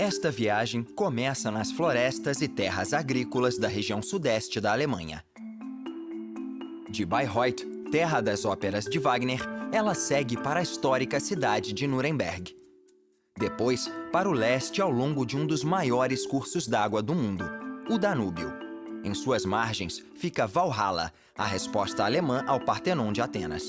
Esta viagem começa nas florestas e terras agrícolas da região sudeste da Alemanha. De Bayreuth, terra das óperas de Wagner, ela segue para a histórica cidade de Nuremberg. Depois, para o leste ao longo de um dos maiores cursos d'água do mundo, o Danúbio. Em suas margens fica Valhalla, a resposta alemã ao Partenon de Atenas.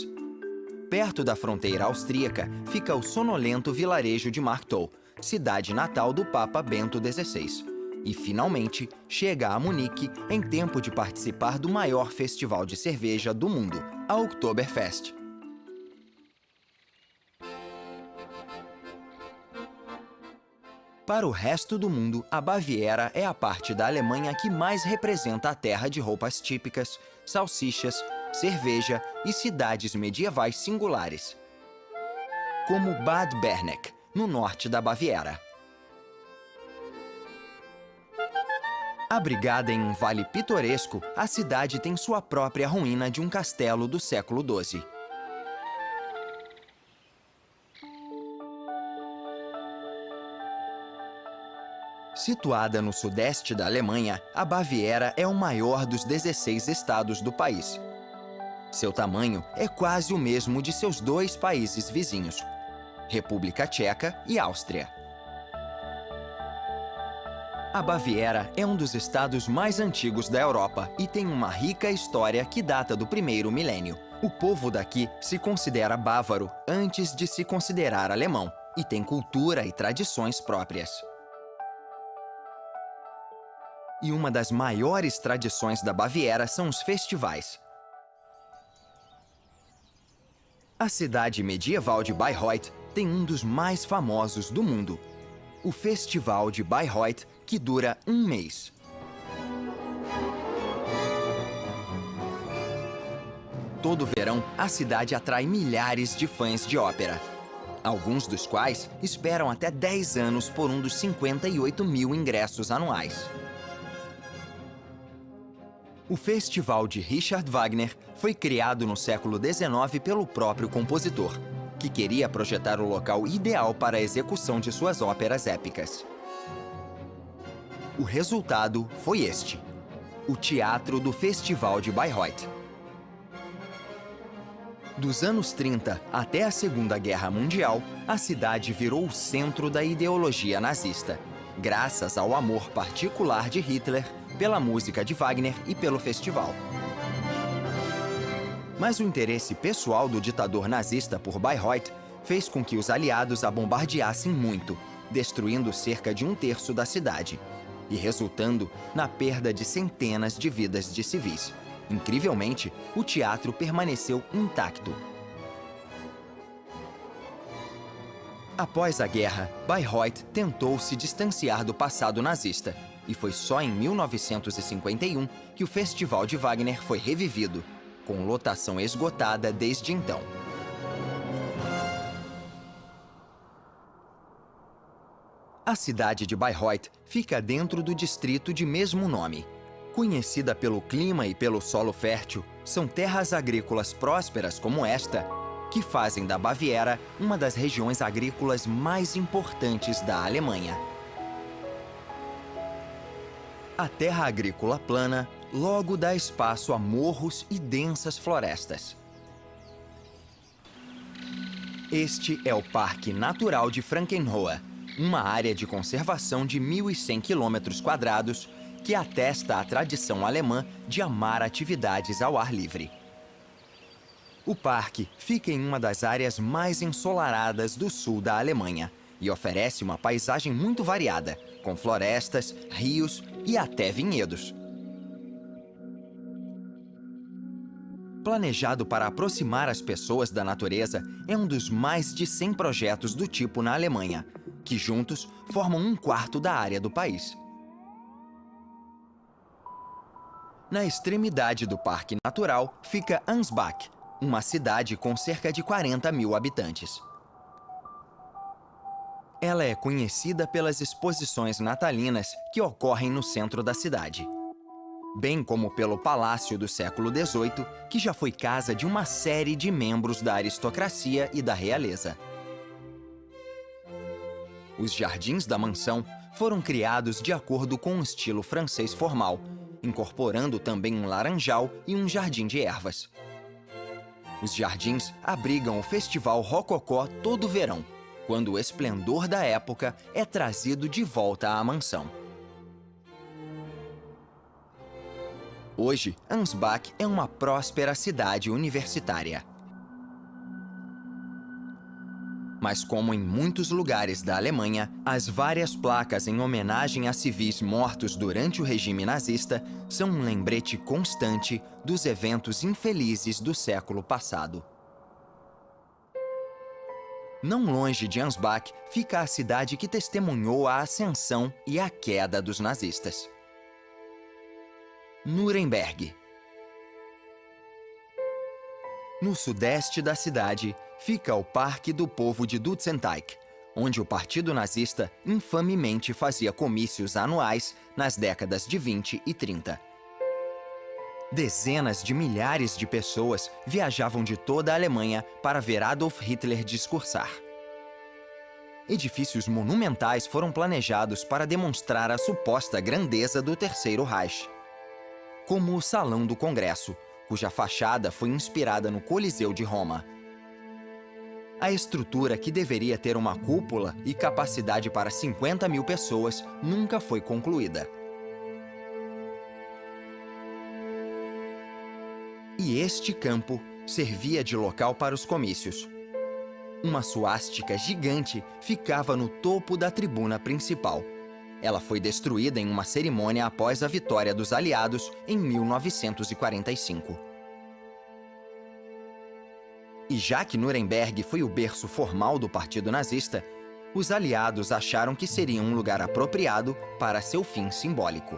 Perto da fronteira austríaca fica o sonolento vilarejo de Marktau, cidade natal do Papa Bento XVI. E, finalmente, chega a Munique em tempo de participar do maior festival de cerveja do mundo, a Oktoberfest. Para o resto do mundo, a Baviera é a parte da Alemanha que mais representa a terra de roupas típicas, salsichas, cerveja e cidades medievais singulares, como Bad Berneck, no norte da Baviera. Abrigada em um vale pitoresco, a cidade tem sua própria ruína de um castelo do século XII. Situada no sudeste da Alemanha, a Baviera é o maior dos 16 estados do país. Seu tamanho é quase o mesmo de seus dois países vizinhos, República Tcheca e Áustria. A Baviera é um dos estados mais antigos da Europa e tem uma rica história que data do primeiro milênio. O povo daqui se considera bávaro antes de se considerar alemão e tem cultura e tradições próprias. E uma das maiores tradições da Baviera são os festivais. A cidade medieval de Bayreuth tem um dos mais famosos do mundo, o Festival de Bayreuth, que dura um mês. Todo verão, a cidade atrai milhares de fãs de ópera, alguns dos quais esperam até 10 anos por um dos 58 mil ingressos anuais. O Festival de Richard Wagner foi criado no século XIX pelo próprio compositor, que queria projetar o local ideal para a execução de suas óperas épicas. O resultado foi este: o Teatro do Festival de Bayreuth. Dos anos 30 até a Segunda Guerra Mundial, a cidade virou o centro da ideologia nazista, graças ao amor particular de Hitler pela música de Wagner e pelo festival. Mas o interesse pessoal do ditador nazista por Bayreuth fez com que os aliados a bombardeassem muito, destruindo cerca de 1/3 da cidade e resultando na perda de centenas de vidas de civis. Incrivelmente, o teatro permaneceu intacto. Após a guerra, Bayreuth tentou se distanciar do passado nazista, e foi só em 1951 que o Festival de Wagner foi revivido, com lotação esgotada desde então. A cidade de Bayreuth fica dentro do distrito de mesmo nome. Conhecida pelo clima e pelo solo fértil, são terras agrícolas prósperas como esta que fazem da Baviera uma das regiões agrícolas mais importantes da Alemanha. A terra agrícola plana logo dá espaço a morros e densas florestas. Este é o Parque Natural de Frankenhohe, uma área de conservação de 1.100 km² que atesta a tradição alemã de amar atividades ao ar livre. O parque fica em uma das áreas mais ensolaradas do sul da Alemanha e oferece uma paisagem muito variada, com florestas, rios e até vinhedos. Planejado para aproximar as pessoas da natureza, é um dos mais de 100 projetos do tipo na Alemanha, que juntos formam 1/4 da área do país. Na extremidade do Parque Natural fica Ansbach, uma cidade com cerca de 40 mil habitantes. Ela é conhecida pelas exposições natalinas que ocorrem no centro da cidade, bem como pelo Palácio do século XVIII, que já foi casa de uma série de membros da aristocracia e da realeza. Os jardins da mansão foram criados de acordo com um estilo francês formal, incorporando também um laranjal e um jardim de ervas. Os jardins abrigam o Festival Rococó todo verão, quando o esplendor da época é trazido de volta à mansão. Hoje, Ansbach é uma próspera cidade universitária. Mas como em muitos lugares da Alemanha, as várias placas em homenagem a civis mortos durante o regime nazista são um lembrete constante dos eventos infelizes do século passado. Não longe de Ansbach fica a cidade que testemunhou a ascensão e a queda dos nazistas. Nuremberg. No sudeste da cidade fica o Parque do Povo de Dutzenteich, onde o Partido Nazista infamemente fazia comícios anuais nas décadas de 20 e 30. Dezenas de milhares de pessoas viajavam de toda a Alemanha para ver Adolf Hitler discursar. Edifícios monumentais foram planejados para demonstrar a suposta grandeza do Terceiro Reich, como o Salão do Congresso, cuja fachada foi inspirada no Coliseu de Roma. A estrutura, que deveria ter uma cúpula e capacidade para 50 mil pessoas, nunca foi concluída. E este campo servia de local para os comícios. Uma suástica gigante ficava no topo da tribuna principal. Ela foi destruída em uma cerimônia após a vitória dos aliados em 1945. E já que Nuremberg foi o berço formal do Partido Nazista, os aliados acharam que seria um lugar apropriado para seu fim simbólico.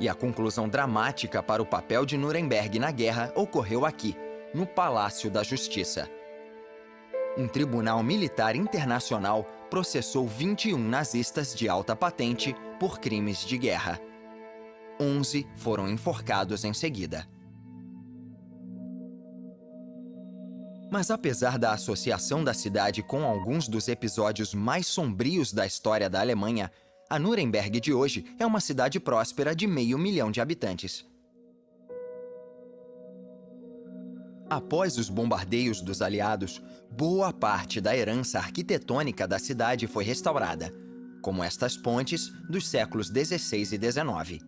E a conclusão dramática para o papel de Nuremberg na guerra ocorreu aqui, no Palácio da Justiça. Um tribunal militar internacional processou 21 nazistas de alta patente por crimes de guerra. 11 foram enforcados em seguida. Mas apesar da associação da cidade com alguns dos episódios mais sombrios da história da Alemanha, a Nuremberg de hoje é uma cidade próspera de 500 mil de habitantes. Após os bombardeios dos aliados, boa parte da herança arquitetônica da cidade foi restaurada, como estas pontes dos séculos XVI e XIX.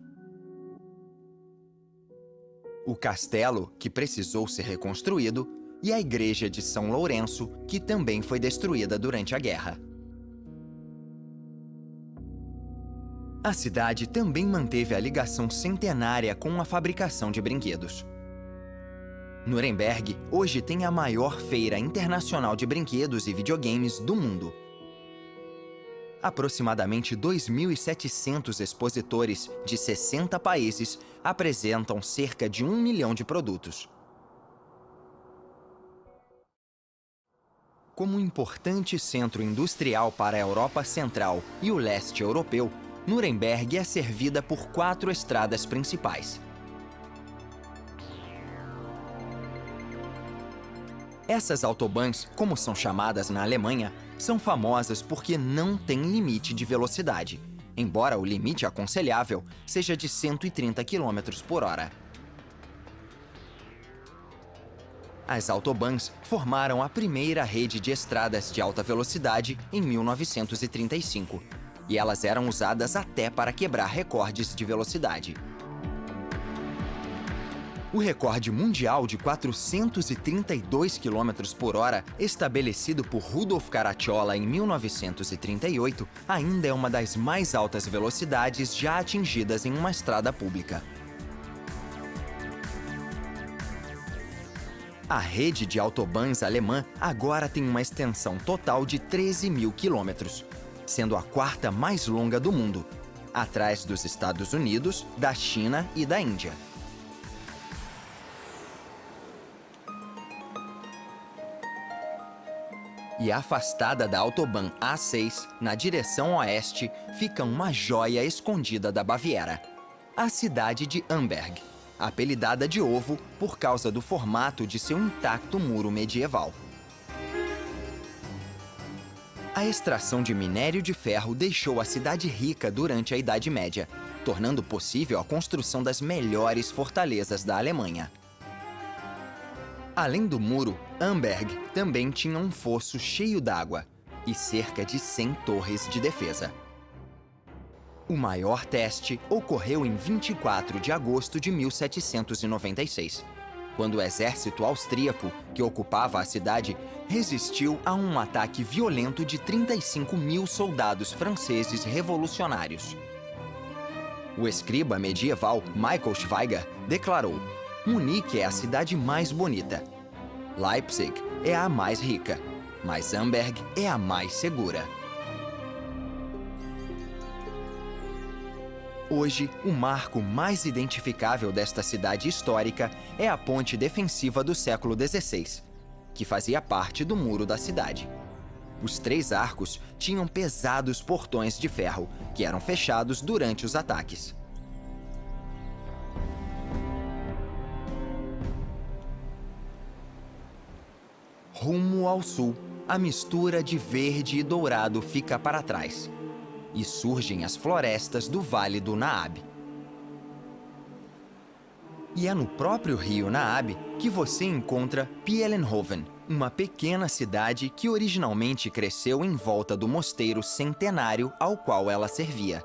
O castelo, que precisou ser reconstruído, e a igreja de São Lourenço, que também foi destruída durante a guerra. A cidade também manteve a ligação centenária com a fabricação de brinquedos. Nuremberg hoje tem a maior feira internacional de brinquedos e videogames do mundo. Aproximadamente 2.700 expositores de 60 países apresentam cerca de 1 milhão de produtos. Como um importante centro industrial para a Europa Central e o leste europeu, Nuremberg é servida por 4 estradas principais. Essas autobahns, como são chamadas na Alemanha, são famosas porque não têm limite de velocidade, embora o limite aconselhável seja de 130 km por hora. As autobahns formaram a primeira rede de estradas de alta velocidade em 1935, e elas eram usadas até para quebrar recordes de velocidade. O recorde mundial de 432 km por hora, estabelecido por Rudolf Caracciola em 1938, ainda é uma das mais altas velocidades já atingidas em uma estrada pública. A rede de autobahns alemã agora tem uma extensão total de 13 mil quilômetros, sendo a 4ª mais longa do mundo, atrás dos Estados Unidos, da China e da Índia. E afastada da Autobahn A6, na direção oeste, fica uma joia escondida da Baviera, a cidade de Amberg, apelidada de Ovo por causa do formato de seu intacto muro medieval. A extração de minério de ferro deixou a cidade rica durante a Idade Média, tornando possível a construção das melhores fortalezas da Alemanha. Além do muro, Amberg também tinha um fosso cheio d'água e cerca de 100 torres de defesa. O maior teste ocorreu em 24 de agosto de 1796, quando o exército austríaco, que ocupava a cidade, resistiu a um ataque violento de 35.000 soldados franceses revolucionários. O escriba medieval Michael Schweiger declarou: Munique é a cidade mais bonita. Leipzig é a mais rica, mas Amberg é a mais segura. Hoje, o marco mais identificável desta cidade histórica é a ponte defensiva do século XVI, que fazia parte do muro da cidade. Os 3 arcos tinham pesados portões de ferro, que eram fechados durante os ataques. Rumo ao sul, a mistura de verde e dourado fica para trás, e surgem as florestas do Vale do Naab. E é no próprio rio Naab que você encontra Pielenhoven, uma pequena cidade que originalmente cresceu em volta do mosteiro centenário ao qual ela servia.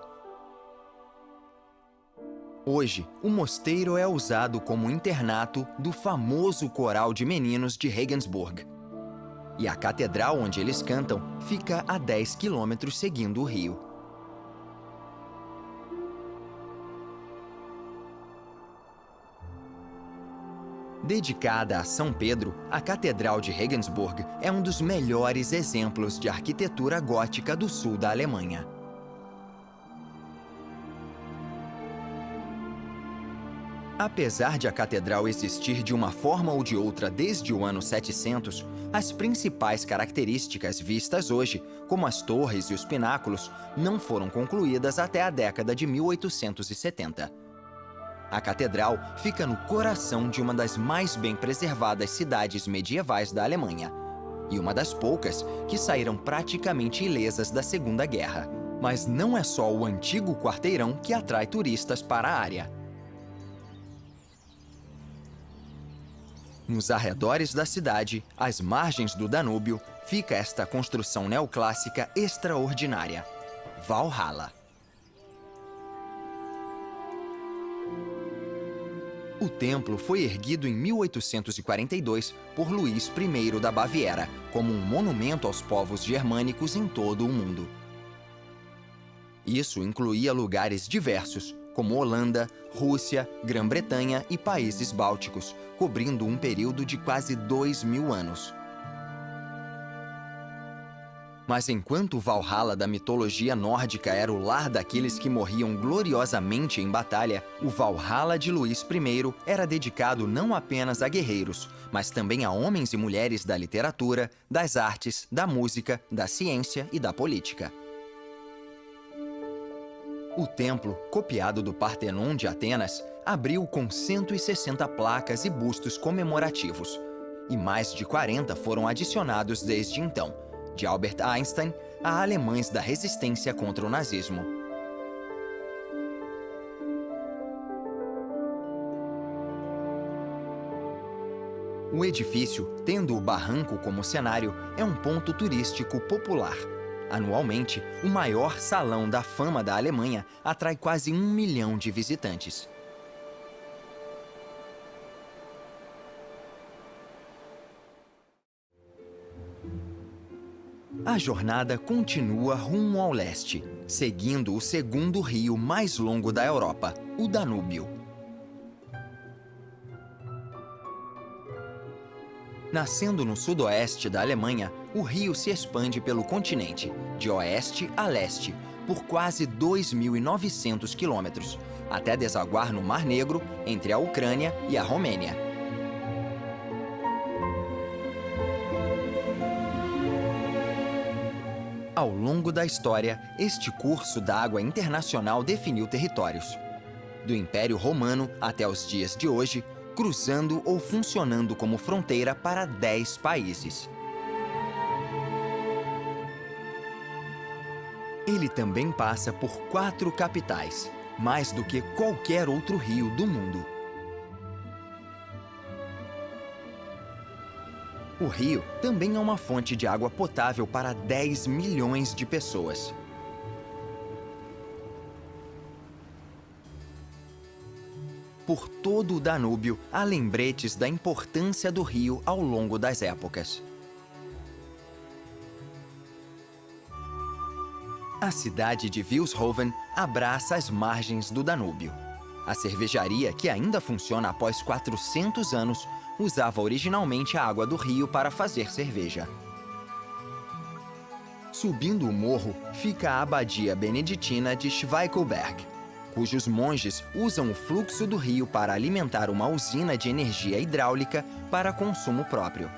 Hoje, o mosteiro é usado como internato do famoso coral de meninos de Regensburg. E a catedral onde eles cantam fica a 10 quilômetros seguindo o rio. Dedicada a São Pedro, a Catedral de Regensburg é um dos melhores exemplos de arquitetura gótica do sul da Alemanha. Apesar de a catedral existir de uma forma ou de outra desde o ano 700, as principais características vistas hoje, como as torres e os pináculos, não foram concluídas até a década de 1870. A catedral fica no coração de uma das mais bem preservadas cidades medievais da Alemanha, e uma das poucas que saíram praticamente ilesas da Segunda Guerra. Mas não é só o antigo quarteirão que atrai turistas para a área. Nos arredores da cidade, às margens do Danúbio, fica esta construção neoclássica extraordinária, Valhalla. O templo foi erguido em 1842 por Luís I da Baviera, como um monumento aos povos germânicos em todo o mundo. Isso incluía lugares diversos, como Holanda, Rússia, Grã-Bretanha e países bálticos, cobrindo um período de quase 2000 anos. Mas enquanto o Valhalla da mitologia nórdica era o lar daqueles que morriam gloriosamente em batalha, o Valhalla de Luís I era dedicado não apenas a guerreiros, mas também a homens e mulheres da literatura, das artes, da música, da ciência e da política. O templo, copiado do Partenon de Atenas, abriu com 160 placas e bustos comemorativos, e mais de 40 foram adicionados desde então, de Albert Einstein a alemães da resistência contra o nazismo. O edifício, tendo o barranco como cenário, é um ponto turístico popular. Anualmente, o maior salão da fama da Alemanha atrai quase 1 milhão de visitantes. A jornada continua rumo ao leste, seguindo o segundo rio mais longo da Europa, o Danúbio. Nascendo no sudoeste da Alemanha, o rio se expande pelo continente, de oeste a leste, por quase 2.900 quilômetros, até desaguar no Mar Negro, entre a Ucrânia e a Romênia. Ao longo da história, este curso d'água internacional definiu territórios. Do Império Romano até os dias de hoje, cruzando ou funcionando como fronteira para 10 países. Ele também passa por 4 capitais, mais do que qualquer outro rio do mundo. O rio também é uma fonte de água potável para 10 milhões de pessoas. Por todo o Danúbio, há lembretes da importância do rio ao longo das épocas. A cidade de Vilshofen abraça as margens do Danúbio. A cervejaria, que ainda funciona após 400 anos, usava originalmente a água do rio para fazer cerveja. Subindo o morro, fica a abadia beneditina de Schweikelberg, cujos monges usam o fluxo do rio para alimentar uma usina de energia hidráulica para consumo próprio.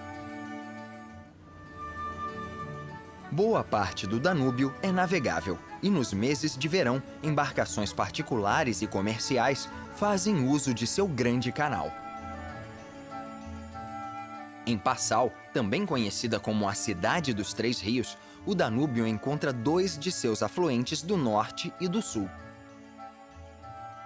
Boa parte do Danúbio é navegável e, nos meses de verão, embarcações particulares e comerciais fazem uso de seu grande canal. Em Passau, também conhecida como a Cidade dos Três Rios, o Danúbio encontra 2 de seus afluentes do norte e do sul.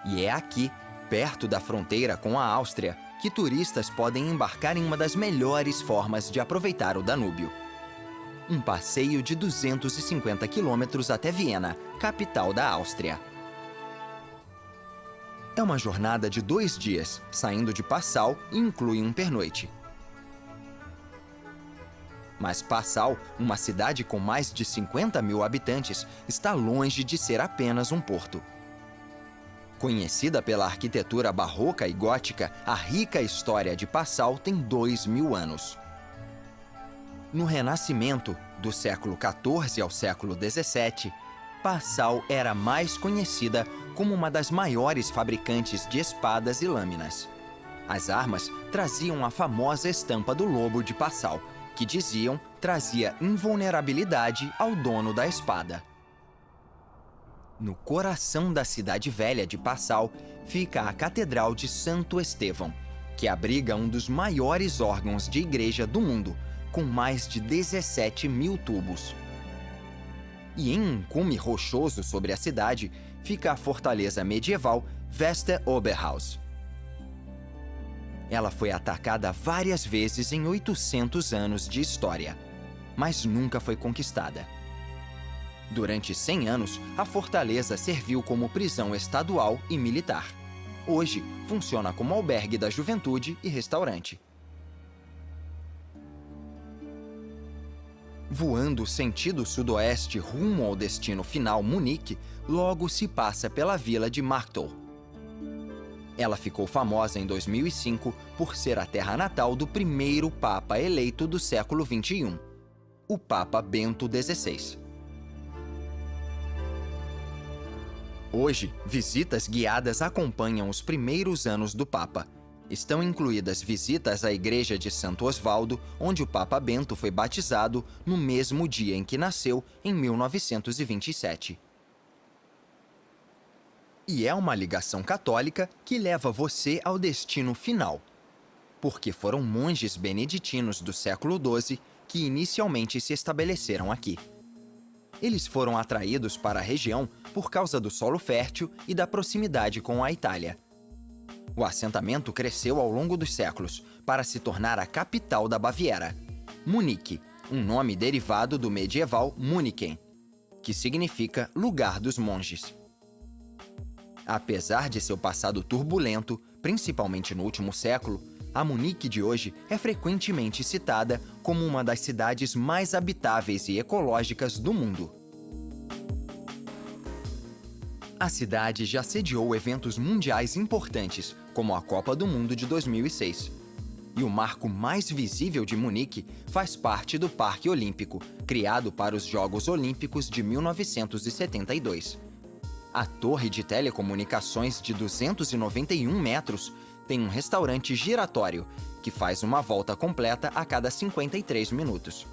E é aqui, perto da fronteira com a Áustria, que turistas podem embarcar em uma das melhores formas de aproveitar o Danúbio. Um passeio de 250 quilômetros até Viena, capital da Áustria. É uma jornada de 2 dias, saindo de Passau e inclui um pernoite. Mas Passau, uma cidade com mais de 50 mil habitantes, está longe de ser apenas um porto. Conhecida pela arquitetura barroca e gótica, a rica história de Passau tem 2000 anos. No Renascimento, do século XIV ao século XVII, Passau era mais conhecida como uma das maiores fabricantes de espadas e lâminas. As armas traziam a famosa estampa do lobo de Passau, que diziam trazia invulnerabilidade ao dono da espada. No coração da cidade velha de Passau fica a Catedral de Santo Estevão, que abriga um dos maiores órgãos de igreja do mundo, com mais de 17 mil tubos. E em um cume rochoso sobre a cidade fica a fortaleza medieval Vesteroberhaus. Ela foi atacada várias vezes em 800 anos de história, mas nunca foi conquistada. Durante 100 anos, a fortaleza serviu como prisão estadual e militar. Hoje, funciona como albergue da juventude e restaurante. Voando sentido sudoeste rumo ao destino final Munique, logo se passa pela vila de Marktl. Ela ficou famosa em 2005 por ser a terra natal do primeiro Papa eleito do século XXI, o Papa Bento XVI. Hoje, visitas guiadas acompanham os primeiros anos do Papa. Estão incluídas visitas à igreja de Santo Osvaldo, onde o Papa Bento foi batizado no mesmo dia em que nasceu, em 1927. E é uma ligação católica que leva você ao destino final, porque foram monges beneditinos do século XII que inicialmente se estabeleceram aqui. Eles foram atraídos para a região por causa do solo fértil e da proximidade com a Itália. O assentamento cresceu ao longo dos séculos para se tornar a capital da Baviera, Munique, um nome derivado do medieval Munichen, que significa lugar dos monges. Apesar de seu passado turbulento, principalmente no último século, a Munique de hoje é frequentemente citada como uma das cidades mais habitáveis e ecológicas do mundo. A cidade já sediou eventos mundiais importantes, como a Copa do Mundo de 2006. E o marco mais visível de Munique faz parte do Parque Olímpico, criado para os Jogos Olímpicos de 1972. A torre de telecomunicações de 291 metros tem um restaurante giratório, que faz uma volta completa a cada 53 minutos.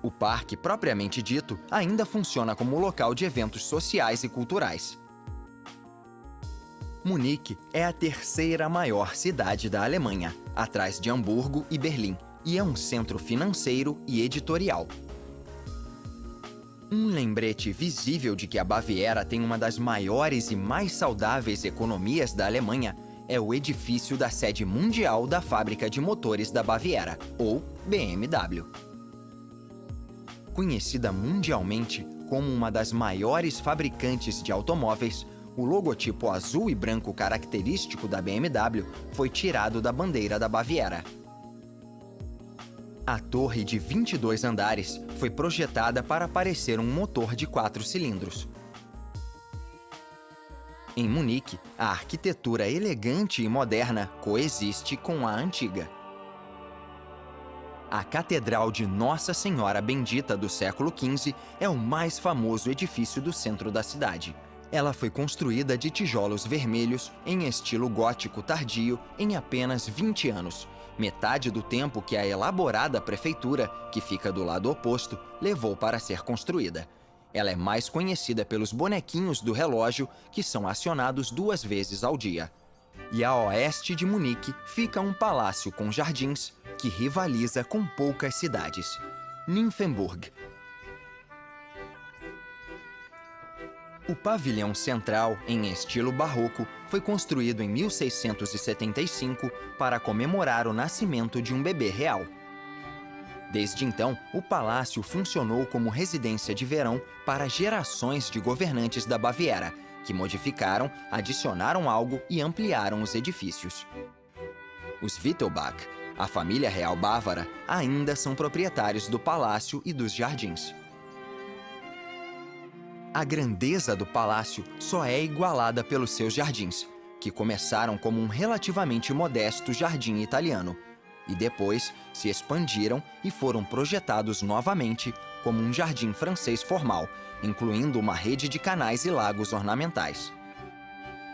O parque, propriamente dito, ainda funciona como local de eventos sociais e culturais. Munique é a terceira maior cidade da Alemanha, atrás de Hamburgo e Berlim, e é um centro financeiro e editorial. Um lembrete visível de que a Baviera tem uma das maiores e mais saudáveis economias da Alemanha é o edifício da sede mundial da fábrica de motores da Baviera, ou BMW. Conhecida mundialmente como uma das maiores fabricantes de automóveis, o logotipo azul e branco característico da BMW foi tirado da bandeira da Baviera. A torre de 22 andares foi projetada para parecer um motor de 4 cilindros. Em Munique, a arquitetura elegante e moderna coexiste com a antiga. A Catedral de Nossa Senhora Bendita do século XV é o mais famoso edifício do centro da cidade. Ela foi construída de tijolos vermelhos em estilo gótico tardio em apenas 20 anos, metade do tempo que a elaborada prefeitura, que fica do lado oposto, levou para ser construída. Ela é mais conhecida pelos bonequinhos do relógio, que são acionados 2 vezes ao dia. E a oeste de Munique fica um palácio com jardins que rivaliza com poucas cidades: Nymphenburg. O pavilhão central, em estilo barroco, foi construído em 1675 para comemorar o nascimento de um bebê real. Desde então, o palácio funcionou como residência de verão para gerações de governantes da Baviera, que modificaram, adicionaram algo e ampliaram os edifícios. Os Wittelsbach, a família real bávara, ainda são proprietários do palácio e dos jardins. A grandeza do palácio só é igualada pelos seus jardins, que começaram como um relativamente modesto jardim italiano, e depois se expandiram e foram projetados novamente como um jardim francês formal, incluindo uma rede de canais e lagos ornamentais.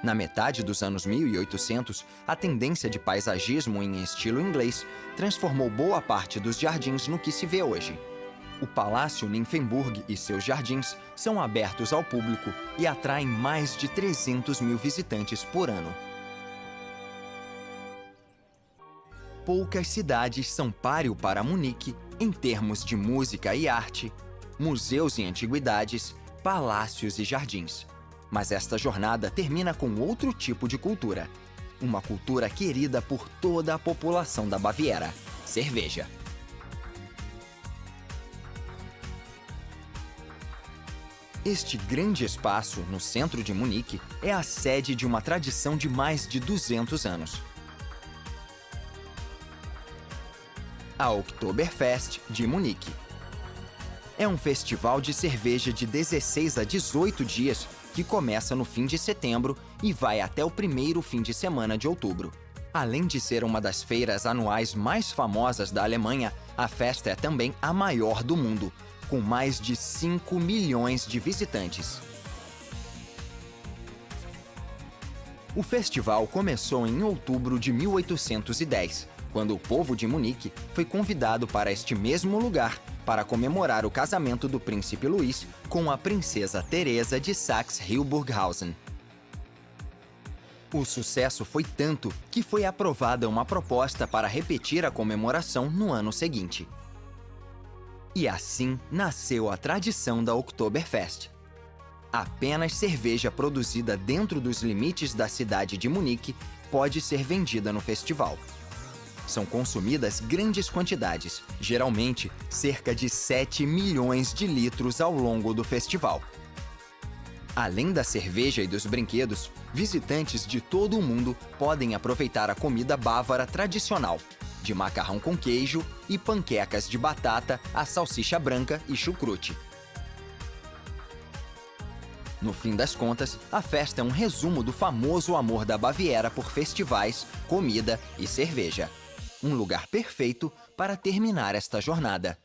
Na metade dos anos 1800, a tendência de paisagismo em estilo inglês transformou boa parte dos jardins no que se vê hoje. O Palácio Nymphenburg e seus jardins são abertos ao público e atraem mais de 300 mil visitantes por ano. Poucas cidades são páreo para Munique em termos de música e arte, museus e antiguidades, palácios e jardins. Mas esta jornada termina com outro tipo de cultura. Uma cultura querida por toda a população da Baviera: cerveja. Este grande espaço, no centro de Munique, é a sede de uma tradição de mais de 200 anos. A Oktoberfest de Munique. É um festival de cerveja de 16 a 18 dias que começa no fim de setembro e vai até o primeiro fim de semana de outubro. Além de ser uma das feiras anuais mais famosas da Alemanha, a festa é também a maior do mundo, com mais de 5 milhões de visitantes. O festival começou em outubro de 1810, quando o povo de Munique foi convidado para este mesmo lugar para comemorar o casamento do príncipe Luís com a princesa Teresa de Saxe-Hildburghausen. O sucesso foi tanto que foi aprovada uma proposta para repetir a comemoração no ano seguinte. E assim nasceu a tradição da Oktoberfest. Apenas cerveja produzida dentro dos limites da cidade de Munique pode ser vendida no festival. São consumidas grandes quantidades, geralmente cerca de 7 milhões de litros ao longo do festival. Além da cerveja e dos brinquedos, visitantes de todo o mundo podem aproveitar a comida bávara tradicional, de macarrão com queijo e panquecas de batata, a salsicha branca e chucrute. No fim das contas, a festa é um resumo do famoso amor da Baviera por festivais, comida e cerveja. Um lugar perfeito para terminar esta jornada.